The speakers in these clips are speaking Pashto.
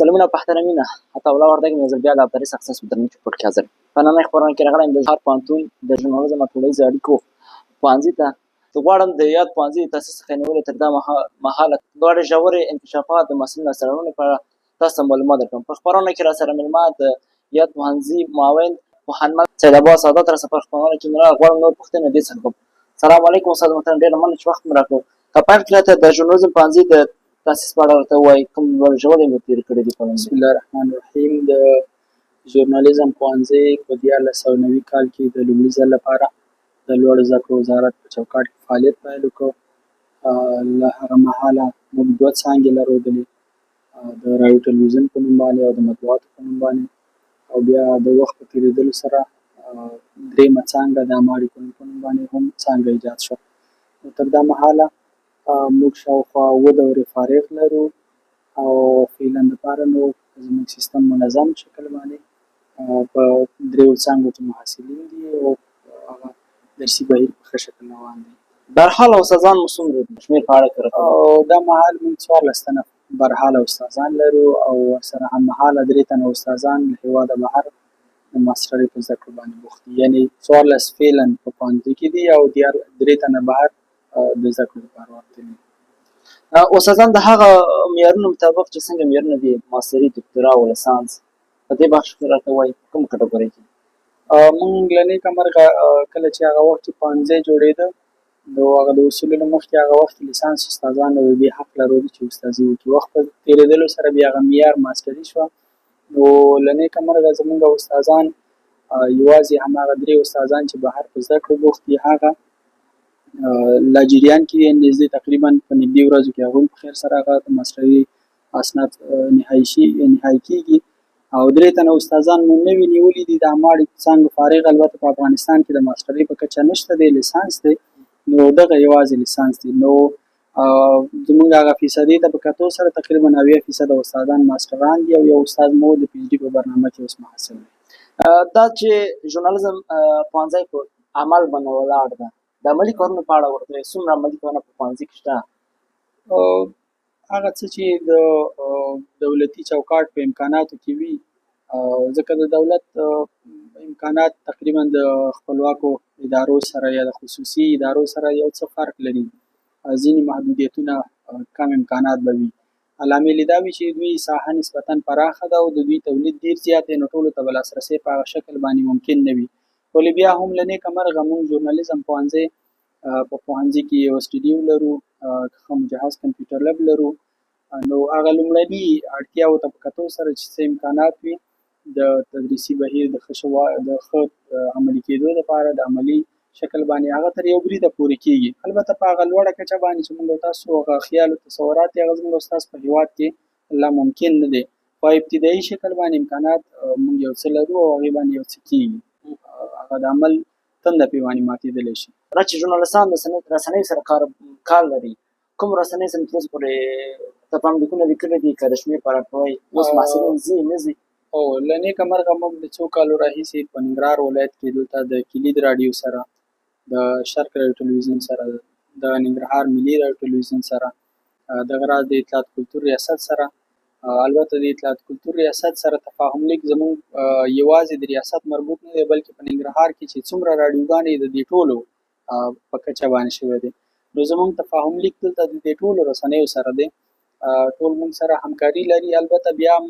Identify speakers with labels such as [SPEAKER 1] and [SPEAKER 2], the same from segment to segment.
[SPEAKER 1] سلامونه او محترمینه عطاالله وردګ مې زه بیا د ابتدایي سکسس مدرني چوپړ کې حاضر په نننۍ خپرونه کې راغلی یم د ښار پوهنتون د ژورنالیزم او ټولنیزو اړیکو پوهنځي ته زه غواړم د یاد پوهنځي د تاسیس څخه نیولې تر دا مهاله دواړې ژورې انکشافات د محصلینو لاسته راوړنې په اړه تاسو ته معلومات درکړم. په خپرونه کې راسره مېلمه د یاد پوهنځي معاون پوهنمل سید عباس سعادت راسره په خپرونه کې مې غواړم نور پوښتنې دې څخه کوم. سلام علیکم استاد محترم، ډېره مننه چې وخت مې راکړ. که پیل کړی ته د ژورنالیزم پوهنځي د تاسیس په اړه ورته ووایي کوم ژورې مو تېرې کړې دي؟
[SPEAKER 2] بسم الله الرحمن الرحیم. د ژورنالیزم پوهنځي په 1990 کال کې د لومړي ځل لپاره د لوړو زده کړو وزارت په چوکاټ کې فعالیت پیل وکړ. له هغه مهاله موږ 2 څانګې لرودلې، د راډیو تلویزیون په نوم باندې او د مطبوعاتو په نوم باندې، او بیا د وخت په تېرېدلو سره درېیمه څانګه د عامه اړیکو په نوم باندې هم څانګه ایجاد شوه. تر دا مهاله موږ شاوخوا 7 دورې فارغ لرو او فعلا دپاره نو زموږ سیستم منظم شکل باندې په 3 څانګو کې محصلین دي او هغه درسي بهیر په ښه شکل روان دی.
[SPEAKER 1] برحاله استادان مو څومره دي؟ شمېر په اړه که راته
[SPEAKER 2] او دا مهال موږ 14 تنه برحاله استادان لرو او ورسره هممهاله 3 تنه استادان له هېواده بهر د ماسټرۍ په زده کړو باندې بوخت دي، یعنې 14 فعلا په پوهنځي کې دي او 3 تنه بهر د زده کړو لپاره ورتلي.
[SPEAKER 1] استادان د هغه معیارونو مطابق چې څنګه معیارونه دي ماستري، دکترا او لسانس په دې بخش کې راته وایي کوم کټګورۍ کې؟
[SPEAKER 2] موږ له نیکه مرغه کله چې هغه وخت کې پوهنځی جوړېده نو هغه د اصولو نه مخکې هغه وخت کې لیسانس استادان د دې حق لرلو چې استادي وکړي. وخت په تېرېدلو سره بیا هغه معیار ماستري شوه. نو له نیکه مرغه زموږ استادان یوازې هماغه 3 استادان چې بهر په زده کړو بوخت دي هغه لا جریان کې نږدې تقریبا په نږدې ورځو کې هغوی په خیر سره هغه د ماسترۍ اسناد نهایي کېږي او 3 تنه استادان مو نوي نیولي دي د عامه اړیکو څانګو فارغ. البته په افغانستان کې د ماسترۍ په کچه نشته دی، لیسانس دی، نو دغه یوازې لیسانس دی. نو زموږ هغه فیصدي ته په کتو سره تقریبا 90% استادان ماستران دي او 1 استاد مو د پی ایچ ډي په برنامه کې اوس محصل دی.
[SPEAKER 1] دا چې ژورنالیزم پوهنځی په عمل باندې ولاړ ده، د عملي کارونو په اړه ورته څومره عملي کارونه په پوهنځي کې شته؟
[SPEAKER 2] هغه څه چې د دولتي چوکاټ په امکاناتو کې وي، ځکه د دولت امکانات تقریبا د خپلواکو ادارو سره یا د خصوصي ادارو سره یو څه فرق لري. ځینې محدودیتونه کم امکانات به وي. لامل یې دا وي چې دوی ساحه نسبتا پراخه ده او د دوی تولید ډېر زیات دی، نو ټولو ته به لاسرسی په هغه شکل باندې ممکن نه وي. ولې بیا هم له نیکه مرغه موږ ژورنالیزم پوهنځی په پوهنځي کې یو سټډیو لرو، ښه مجهز کمپیوټر لب لرو. نو هغه لومړني اړتیاو ته په کتو سره چې څه امکانات وي د تدریسي بهیر د ښه عملي کېدو لپاره د عملي شکل باندې هغه تر یو بریده پورې کېږي. البته په هغه لوړه کچه باندې چې موږ تاسو هغه خیال او تصورات یې هغه زموږ ستاسو په هېواد کې لا ممکن نه دی. په ابتدایي شکل باندې امکانات موږ یو څه لرو او هغې باندې یو څه کېږي، هغه د عمل تنده پرې باندې ماتېدلی شي.
[SPEAKER 1] دا چې ژورنالیستان د رسنیو سره کار لري، کوم رسنۍ سره تر اوسه پورې تفاهملیکونه لیکلي دي؟ که د شمېر په اړه کوئ اوس محصلین ځي نه ځي؟
[SPEAKER 2] او له نیکه مرغه موږ د څو کالو راهیسې په ننګرهار ولایت کې دلته د کلید راډیو سره، د شرق راډیو تلویزیون سره، د ننګرهار ملي راډیو تلویزیون سره، دغه راز د اطلاعات کلتور ریاست سره، البته د اطلاعات کلتور ریاست سره تفاهم لیک زموږ یوازې د ریاست مربوط نه دی، بلکې په ننګرهار کې چې څومره راډیوګانې د دې ټولو په کچه باندې شوی دی، نو زموږ تفاهم لیک دلته د دې ټولو رسنیو سره دی. ټول موږ سره همکاري لري. البته بیا هم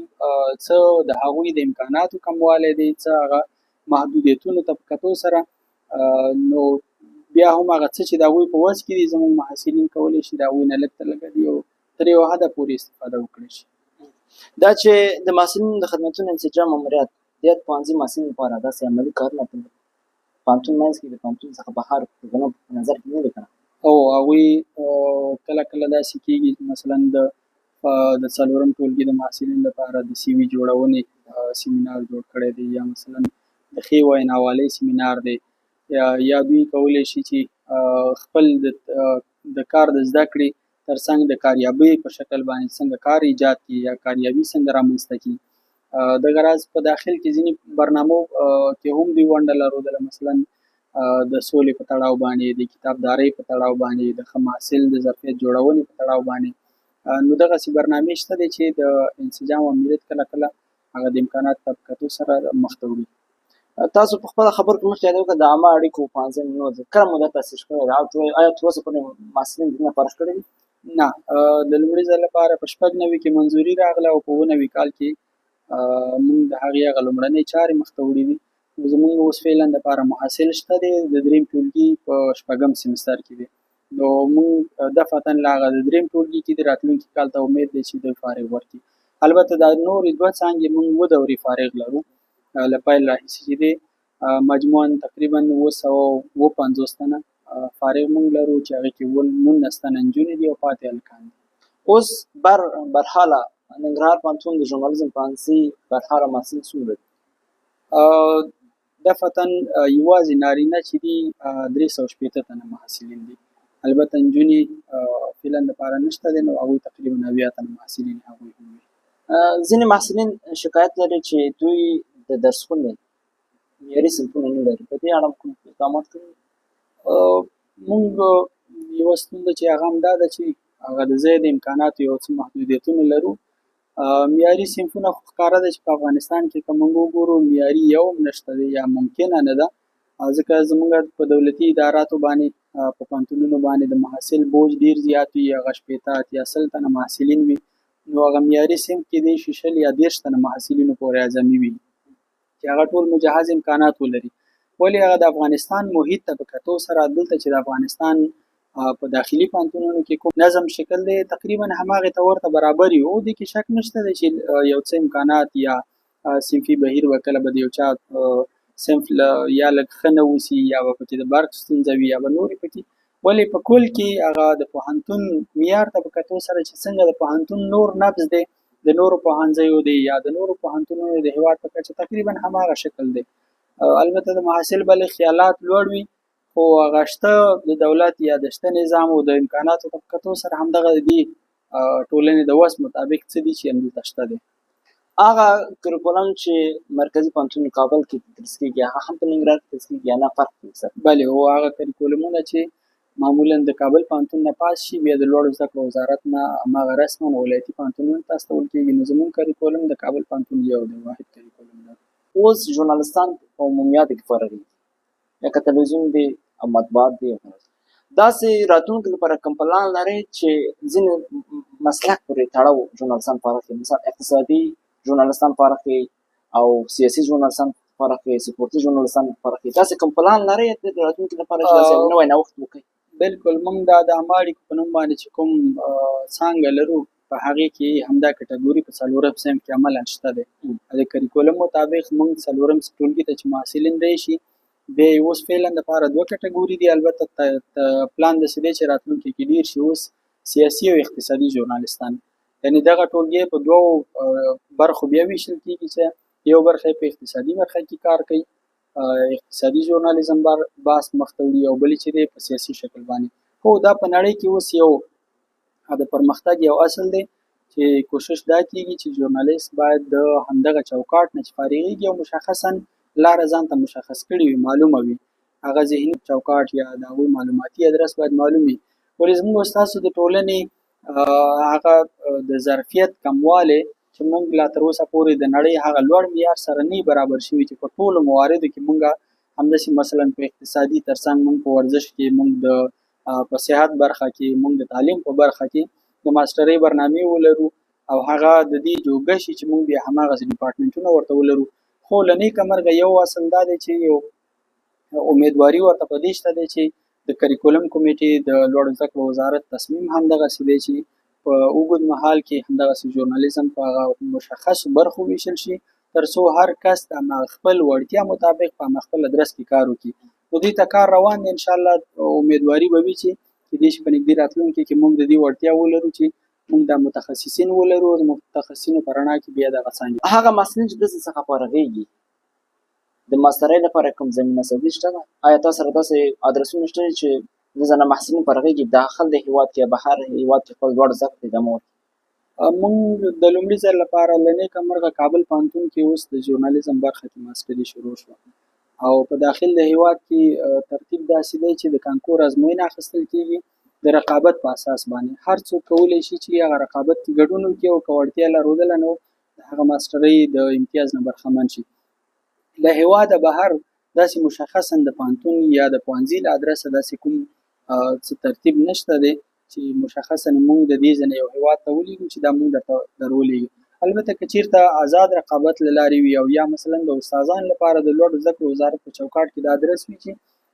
[SPEAKER 2] څه د هغوی د امکاناتو کموالی دی، څه هغه محدودیتونو ته په کتو سره، نو بیا هم هغه څه چې د هغوی په وس کې دي زموږ محصلین کولی شي د هغوی نه لږ تر لږه دي او تر یو حده پورې استفاده وکړی شي.
[SPEAKER 1] دا چې د محصلینو د خدمتونو انسجام ماموریت د یاد پوهنځي محصلینو لپاره داسې عملي کارونه په پوهنتون منځ کې د پوهنتون څخه بهر په نظر کې نه دي که نه؟
[SPEAKER 2] او هغوی کله کله داسې کېږي مثلا د 4م ټولګي د محصلینو لپاره د سی وي جوړونې سیمینار جوړ کړی دی، یا مثلا د ښې ویناوالۍ سیمینار دی، یا دوی کولی شي چې خپل د کار د زده کړې ترڅنګ د کاریابۍ په شکل باندې څنګه کار ایجاد کړي یا کاریابي څنګه رامنځته کړي. دغه راز په داخل کې ځینې برنامو کې هم دوی ونډه لرودله، مثلا د سولې په تړاو باندې، د کتابدارۍ په تړاو باندې، د ښه محصل د ظرفیت جوړونې په تړاو باندې نو دغسې برنامې شته دی چې د انسجام او امنیت کله کله هغه د امکاناتو په کتو سره مخ ته وړي.
[SPEAKER 1] تاسو په خپله خبرو کې مخکې یادوي د عامه اړیکو پوهنځی نو کله مو دا تاسیس کړی دی او آیا تر اوسه پورې محصلین د دې نه فارغ کړي دي؟
[SPEAKER 2] نه، د لومړي ځل لپاره په 96 کې منظوري راغله او په 99 کال کې موږ د هغې هغه لومړنۍ چارې مخ ته وړي دي. نو زموږ اوس فعلا دپاره محصل شته دی د دریم ټولګي په 6م سیمستر کې دی. نو موږ دفعتاً له هغه د دریم ټولګي کې د راتلونکي کال ته امید دی چې دوی فارغ ورکړي. البته دا نورې 2 څانګې موږ 2 دورې فارغ لرو له پیل راهیسې چې دی مجموعاً تقریبا 750 تنه فارغ موږ لرو چې هغې کې 19 تنه نجونې دي او پاتې هلکان دي.
[SPEAKER 1] اوس برحاله ننګرهار پوهنتون د ژورنالیزم پوهنځي برحاله محصلین څومره دي؟
[SPEAKER 2] دفعتاً یوازې نارینه چې دي 380 تنه محصلین دي. البته نجونې فعلا دپاره نشته دی نو هغوی تقریبا 90 تنه محصلین هغوی هم وي.
[SPEAKER 1] ځینې محصلین شکایت لري چې دوی د درس خونې معیاري صنفونه نه لري. په دې اړه کوم اقدامات کوي؟
[SPEAKER 2] موږ یوه ستونزه چې هغه هم دا ده چې هغه د ځای د امکاناتو یو څه محدودیتونه لرو. معیاري صنفونه خو ښکاره ده چې په افغانستان کې که موږ وګورو معیاري یو هم نشته دی یا ممکنه نه ده، ځکه زموږ په دولتي اداراتو باندې په پوهنتونونو باندې د محصل بوج ډېر زیات وي، هغه 80 اتیا 100 تنه محصلین وي. نو هغه معیاري صنف کېدی شي 20 یا 30 تنه محصلینو پورې اعظمي وي چې هغه ټول مجهز امکانات ولري. ولې هغه د افغانستان محیط ته په کتو سره دلته چې د افغانستان په داخلي پوهنتونونو کې کوم نظم شکل دی تقریبا هماغې ته ورته برابر وي. او دې کې شک نشته دی چې یو څه امکانات یا صنفي بهیر به کله به د یو چا صنف یا لږ ښه نه اوسي یا به پکې د برق ستونزه وي یا به نورې پکې. ولې په کل کې هغه د پوهنتون معیار ته په کتو سره چې څنګه د پوهنتون نور نبض دی د نورو پوهنځیو دی یا د نورو پوهنتونونو د هېواد په کچه تقریبا هماغه شکل دی. البته د محصل بلې خیالات لوړ وي خو هغه شته د دولت یا د شته نظام او د امکاناتو په کتو سره همدغه د دې ټولنې د وس مطابق څه دي چې همدلته شته دی.
[SPEAKER 1] هغه کریکولم چې مرکزي پوهنتون کابل کې تدریس کېږي هغه هم په ننګرهار کې تدریس کېږي یا نه فرق کوي سره؟
[SPEAKER 2] بلې هو هغه کریکولمونه چې معمولا د کابل پوهنتون نه پاس شي بیا د لوړو زده کړو وزارت نه هماغه رسما ولایتي پوهنتونونو ته استول کېږي. نو زموږ کریکولم د کابل پوهنتون یو دی واحد کریکولم دی.
[SPEAKER 1] اوس ژورنالستان په عمومیاتو کې فارغېږي یا که تلویزیون دی او مطبوعات دی داسې راتلونکي لپاره کوم پلان لرئ چې ځینې مسلک پورې تړاو ژورنالستان فارغ کړي؟ مثلا اقتصادي ژورنالستان فارغ کړي او سیاسي ژورنالستان فارغ کړي، سپورتي ژورنالستان فارغ کړي. داسې کوم پلان لرئ د راتلونکي لپاره چې داسې نوی نوښت وکړي؟
[SPEAKER 2] بلکل موږ دا د عامه اړیکو په نوم باندې چې کوم څانګه لرو په هغې کې همدا کټګوري په 4م صنف کې عملاً شته دی. د کریکولم مطابق موږ 4م ټولګي ته چې محصلین راشي بیا یې اوس فعلا دپاره 2 کټګوري دي. البته پلان داسې دی چې راتلونکي کې ډېر شي اوس سیاسي او اقتصادي ژورنالستان، یعنې دغه ټولګي په 2 برخو بیا ویشل کېږي چې یو برخه یې په اقتصادي برخه کې کار کوي، اقتصادي ژورنالیزم بحث مخ ته وړي، او بلې چې دی په سیاسي شکل باندې. خو دا په نړۍ کې اوس یو د پرمختګ یو اصل دی چې کوشش دا کېږي چې ژورنالیست باید د همدغه چوکاټ نه چې فارغېږي او مشخصاً لاره ځان ته مشخص کړې وي، معلومه وي، هغه ذهني چوکاټ یا د هغوی معلوماتي ادرس باید معلوم وي. ولې زموږ او ستاسو د ټولنې هغه د ظرفیت کموالی چې موږ لا تر اوسه پورې د نړۍ هغه لوړ معیار سره نه برابر شوي چې په ټولو مواردو کې موږ همداسې مثلا په اقتصادي ترڅنګ موږ په ورزش کې، موږ په صحت برخه کې، موږ د تعلیم په برخه کې د ماسټرۍ برنامې ولرو او هغه د دې جوګه شي چې موږ بیا هماغسې ډیپارټمنټونه ورته ولرو. خو له نیکه مرغه یو اصل دا دی چې یو امیدواري ورته په دې شته دی چې د کریکولم کمیټې د لوړو زده کړو وزارت تصمیم همدغسې دی چې په اوږد مهال کې همدغسې ژورنالیزم په هغه مشخصو برخو ویشل شي تر څو هر کس د خپل وړتیا مطابق په خپل ادرس کې کار وکړي. نو دې ته کار روان دی. انشاءالله امیدواري به وي چې کېدای شي په نږدې راتلونکي کې موږ د دې وړتیا ولرو چې موږ دا متخصصین ولرو، د متخصصینو په رڼا کې بیا دغه څانګې
[SPEAKER 1] هغه محصلین چې داسې څخه فارغېږي د ماسترۍ لپاره کوم زمینه سازي شته ده؟ آیا تاسو سره داسې ادرسونه شته چې ځینې محصلین فارغېږي داخل د هېواد کې یا بهر هېواد کې خپل لوړ زده کړې ادامه ورکړي؟
[SPEAKER 2] موږ د لومړي ځل لپاره له نیکه مرغه کابل پوهنتون کې اوس د ژورنالیزم برخه کې ماسټري شروع شوه او په داخل د هېواد کې ترتیب داسې دی چې د کانکور ازموینه اخیستل کېږي د رقابت په اساس باندې هر څوک کولی شي چې هغه رقابت کې ګډون وکړي او که وړتیا لرودله نو د هغه ماسټرۍ د امتیاز نه برخمن شي. له هېواده بهر داسې مشخصا د پوهنتون یا د پوهنځي له ادرسه داسې کوم څه ترتیب نشته دی چې مشخصا موږ د دې ځای یو هېواد ته ولیږو چې دا موږ درته در ولېږو. البته که چېرته آزاد رقابت له لارې وي او یا مثلا د استادانو لپاره د لوړو زده کړو وزارت په چوکاټ کې دا ادرس وي چې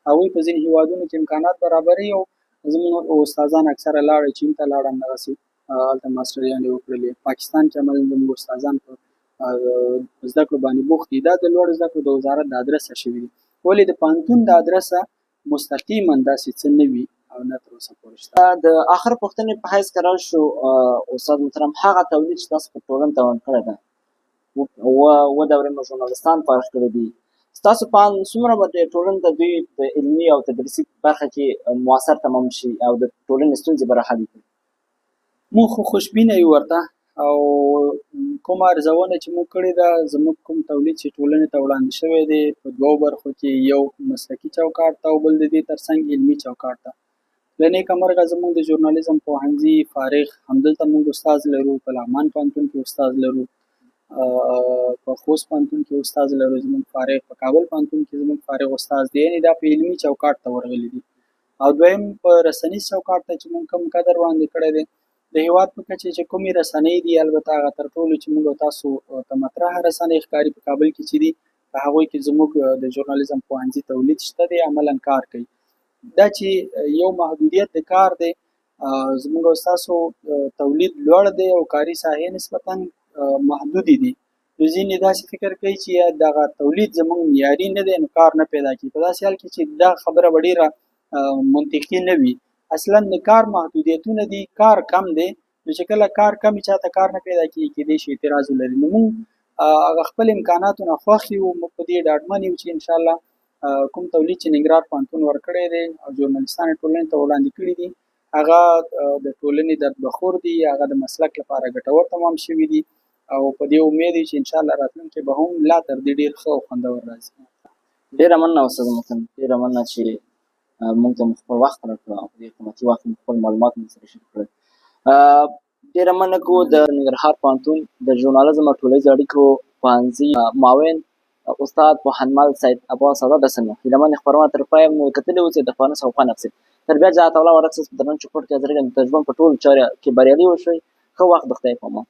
[SPEAKER 2] هغوی په ځینې هېوادونو کې امکانات برابروي او زموږ استادان اکثره لاړل چین ته لاړل همدغسې هلته ماسټریانې وکړلې. پاکستان کې عملاً زموږ استادان په زده کړو باندې بوخت دي. دا د لوړو زده کړو د وزارت د ادرسه شوي دي، ولې د پوهنتون د ادرسه مستقیما داسې څه نه وي او نه تر اوسه پورې شته.
[SPEAKER 1] د آخر پوښتنې په حیث قرار شو استاد محترم، هغه تولید چې تاسو په ټولنه ته ورکړی ده اووه دورې مو ژورنالستان فارغ کړي دي، ستاسو په اند څومره به د ټولنې د دوی په علمي او تدریسي برخه کې مؤثر تمام شي او د ټولنې ستونزې به راحل کړي؟
[SPEAKER 2] موږ خو خوشبینه یو ورته او کومه ارزونه چې موږ کړې ده زموږ کوم تولید چې ټولنې ته وړاندې شوی دی په دوو برخو کې، یو مسلکي چوکاټ ته او بل د دې ترڅنګ علمي چوکاټ ته. له نیکه مرغه زموږ د ژورنالیزم پوهنځي فارغ همدلته موږ استاد لرو، په لغمان پوهنتون کې استاد لرو، په خوست پوهنتون کې استاد لرو زموږ فارغ، په کابل پوهنتون کې زموږ فارغ استاد دی، یعنې دا په علمي چوکاټ ته ورغلي دي. او دویم په رسنیز چوکاټ ته چې موږ کوم قدر وړاندې کړی دی د هېواد په کچې چې کومې رسنۍ دي، البته هغه تر ټولو چې موږ تاسو ته مطرحه رسنۍ ښکاري په کابل کې چې دي، په هغوی کې زموږ د ژورنالیزم پوهنځي تولید شته دی، عملاً کار کوي. دا چې یو محدودیت د کار دی، زموږ او ستاسو تولید لوړ دی او کاري ساحې نسبتاً محدودې دي. نو ځینې داسې فکر کوي چې دغه تولید زموږ معیاري نه دی نو کار نه پیدا کېږي. په داسې حال کې چې دا خبره به ډېره منطقي نه وي. اصلا د کار محدودیتونه دي، کار کم دی، نو چې کله کار کم چاته کار نه پیدا کېږي کېدای شي اعتراض ولري. نو موږ هغه خپل امکاناتو نه خوښ یو، موږ په دې ډاډمن یو چې انشاءالله کوم تولید چې ننګرهار پوهنتون ورکړی دی او ژورنالستان یې ټولنې ته وړاندې کړي دي هغه د ټولنې دردبخور دي، هغه د مسلک لپاره ګټور تمام شوي دي او په دې امید یو چې انشاءالله راتلونکي به هم لا تر دې ډېر ښه او خوندور راځي.
[SPEAKER 1] ډېره مننه استاد محترم، ډېره مننه چې موږ ته مو خپل وخت راکړ او په دې قیمتي وخت مو خپل معلومات مو سره شریک کړل. ډېره مننه کوو د ننګرهار پوهنتون د ژورنالیزم او ټولنیز اړیکو پوهنځي معاون استاد پوهنمل سید عباس سعادت حسن هیله مند خپرونه تر پایه مو کتلې اوسئ د فانوس او خوند اخیستل. تر بیا جهات الله وړک ستاسو په درنو چوپړ کې حاضرېږم. د ژوند په ټولو چارو کې بریالي اوسئ. ښه وخت د خدای په امان.